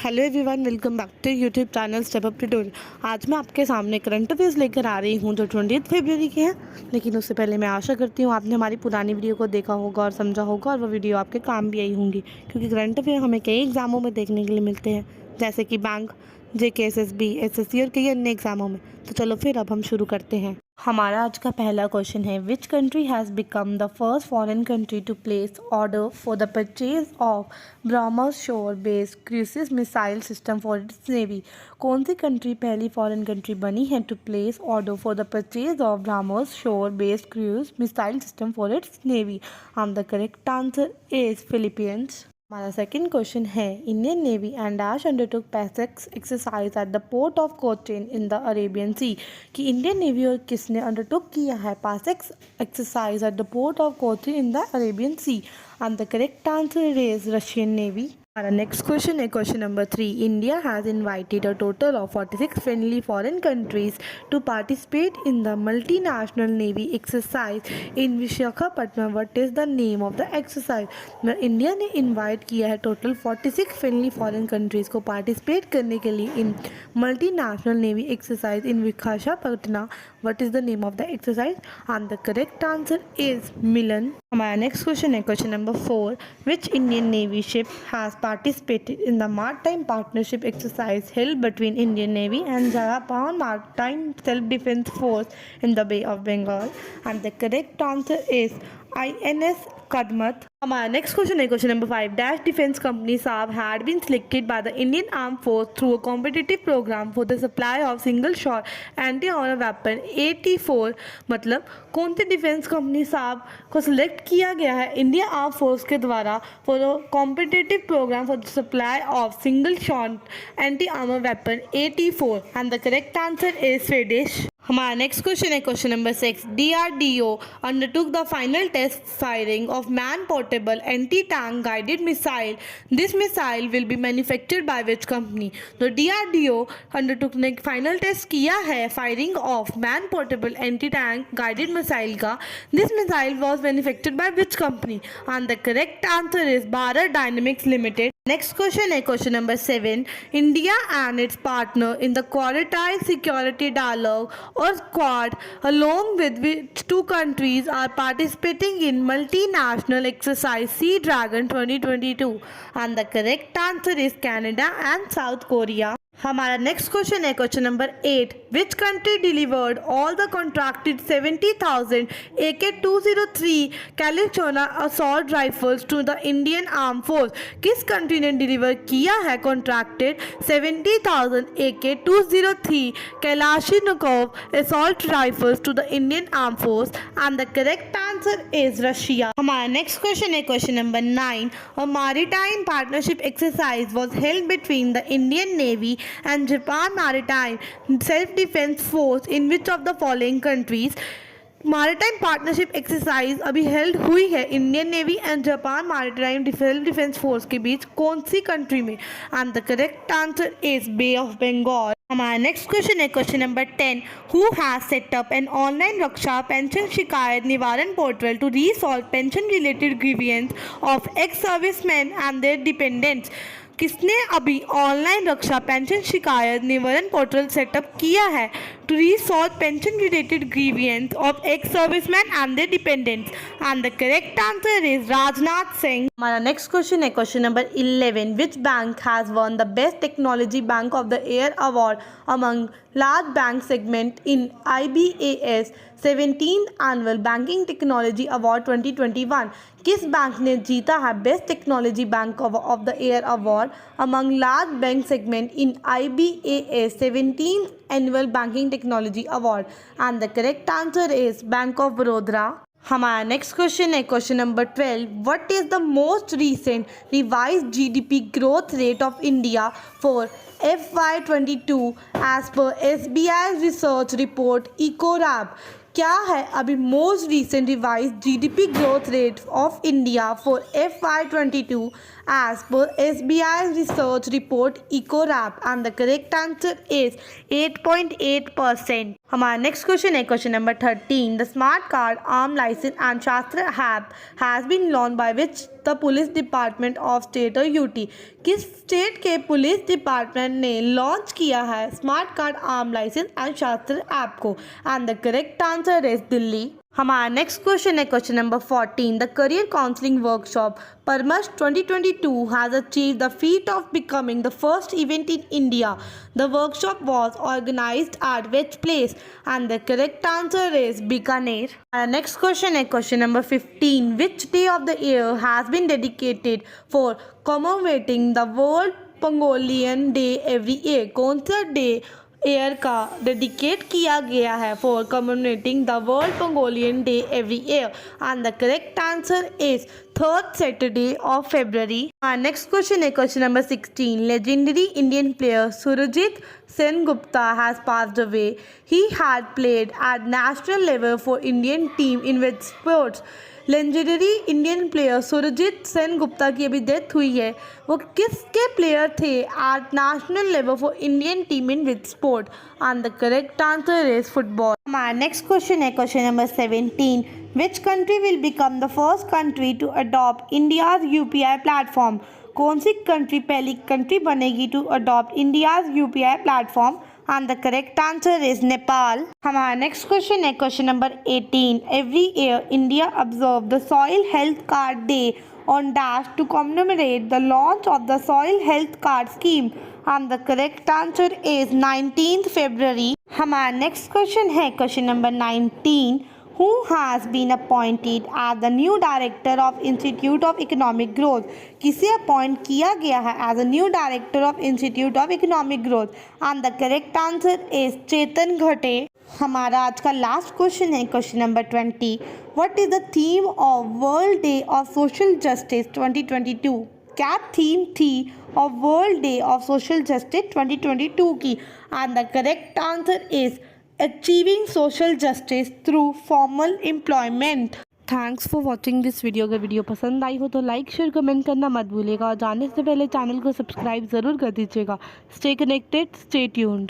Hello everyone, welcome back to YouTube channel step up tutorial. आज मैं आपके सामने करंट अफेयर्स लेकर आ रही हूँ जो 20 फरवरी के हैं। लेकिन उससे पहले मैं आशा करती हूँ आपने हमारी पुरानी वीडियो को देखा होगा और समझा होगा और वो वीडियो आपके काम भी आई होंगी, क्योंकि करंट अफेयर हमें कई एग्जामों में देखने के लिए मिलते हैं, जैसे कि बैंक, जेके, एसएसबी, एसएससी और कई अन्य एग्जामों में। तो चलो फिर अब हम शुरू करते हैं। हमारा आज का पहला क्वेश्चन है, which country has become the first foreign country to place order for the purchase of BrahMos shore based cruise missile system for its navy. कौन सी कंट्री पहली फॉरेन कंट्री बनी है to place order for the purchase of BrahMos shore based cruise missile system for its navy? The correct answer is Philippines. हमारा second question है, Indian navy and dash undertook PASSEX exercise at the port of Cochin in the Arabian sea. कि Indian navy और किसने undertook किया है PASSEX exercise at the port of Cochin in the Arabian sea? The correct answer is Russian navy. Our next question is question number 3. India has invited a total of 46 friendly foreign countries to participate in the multinational Navy exercise in Visakhapatnam. What is the name of the exercise? India ने invite किया है total 46 friendly foreign countries को participate करने के लिए in multinational navy exercise in Visakhapatnam. What is the name of the exercise? And the correct answer is Milan. हमारा next question है question number 4. Which Indian Navy ship has participated in the maritime partnership exercise held between Indian Navy and Japan Maritime Self-Defense Force in the Bay of Bengal? And the correct answer is INS Kadmat. हमारा next question है question number 5. Dash defence company Saab had been selected by the Indian arm force through a competitive programme for the supply of single shot anti armour weapon 84. मतलब कौन सी defence company साहब को select किया गया है Indian arm force के द्वारा for a competitive programme for the supply of single shot anti armour weapon 84? And the correct answer is Swedish. हमारा नेक्स्ट क्वेश्चन है question number 6. DRDO undertook the final test firing of man-portable anti-tank guided missile. This missile will be manufactured by which company? तो DRDO undertook ने final test किया है firing of man-portable anti-tank guided missile का. This missile was manufactured by which company? And the correct answer is Bharat Dynamics Limited. Next question है question number 7. India and its partner in the quadrilateral security dialogue or Quad along with which two countries are participating in multinational exercise Sea Dragon 2022? And the correct answer is Canada and South Korea. हमारा next question है question number 8. Which country delivered all the contracted 70,000 AK-203 Kalashnikov assault rifles to the Indian arm force? किस कंट्री ने deliver किया है contracted 70,000 AK-203 Kalashnikov assault rifles to the Indian arm force? And the correct answer is Russia. हमारा next question है question number 9. A maritime partnership exercise was held between the Indian navy and Japan Maritime Self-Defense Force in which of the following countries? Maritime partnership exercise अभी held हुई है Indian navy and Japan maritime self defence force के बीच कौन सी country में? And the correct answer is Bay of Bengal. हमारा next question है question number 10. Who has set up an online Raksha pension Shikayat Nivaran portal to resolve pension related grievances of ex servicemen and their dependants? किसने अभी online Raksha pension Shikayat Nivaran portal setup किया है to resolve pension related grievances of ex servicemen and their dependents? And the correct answer is Rajnath Singh. हमारा next question है question number 11. Which bank has won the best technology bank of the year award among large bank segment in IBAS 17th annual banking technology award 2021? किस bank ने जीता है best technology bank of the year award among large bank segment in IBAS 17th annual banking technology award? And the correct answer is bank of Baroda. हमारा next question है question number 12. What is the most recent revised GDP growth rate of India for FY22 as per SBI research report Ecowrap? क्या है अभी most recent revise GDP growth rate of India for FY22 as per SBI research report Ecowrap? And the correct answer is 8.8%. हमारा next question है question number 13. The smart card arm licence and Shastra app has been launch by which the police department of state or UT? किस state के police department ने launch किया है smart card arm licence and Shastra app को? And the correct answer is Delhi. हमारा next question है question number 14। The career counselling workshop Paramarsh 2022 has achieved the feat of becoming the first event in India. The workshop was organized at which place? And the correct answer is Bikaner. Our next question is question number 15. Which day of the year has been dedicated for commemorating the World Pangolian Day every year? कौन सा day air का dedicate किया गया है for commemorating the world pangolin day every year? And the correct answer is 3rd Saturday of February. Our next question is question number 16. Legendary Indian player Surajit Sengupta has passed away. He had played at national level for Indian team in which sports? Legendary Indian player Surjit Sen Gupta की अभी death हुई है, वो किसके player थे at national level for Indian team in which sport? And the correct answer is football. हमारा next question है question number 17. Which country will become the first country to adopt India's UPI platform? कौन सी country पहली country बनेगी to adopt India's UPI platform? And the correct answer is Nepal. हमारा next question है question number 18. Every year India observes the Soil Health Card Day on dash to commemorate the launch of the Soil Health Card Scheme. And the correct answer is 19th February. हमारा next question है question number 19. Who has been appointed as the new director of Institute of Economic Growth? किसे appoint किया गया है as a new director of institute of economic growth? And the correct answer is Chetan Ghate. हमारा आज का last question है question number 20. What is the theme of world day of social justice 2022? क्या theme थी of world day of social justice 2022 की? And the correct answer is Achieving social justice through formal employment. Thanks for watching this video. अगर video पसंद आई हो तो like share comment करना मत भूलिएगा और जाने से पहले चैनल को सब्सक्राइब ज़रूर कर दीजिएगा। Stay connected, stay tuned.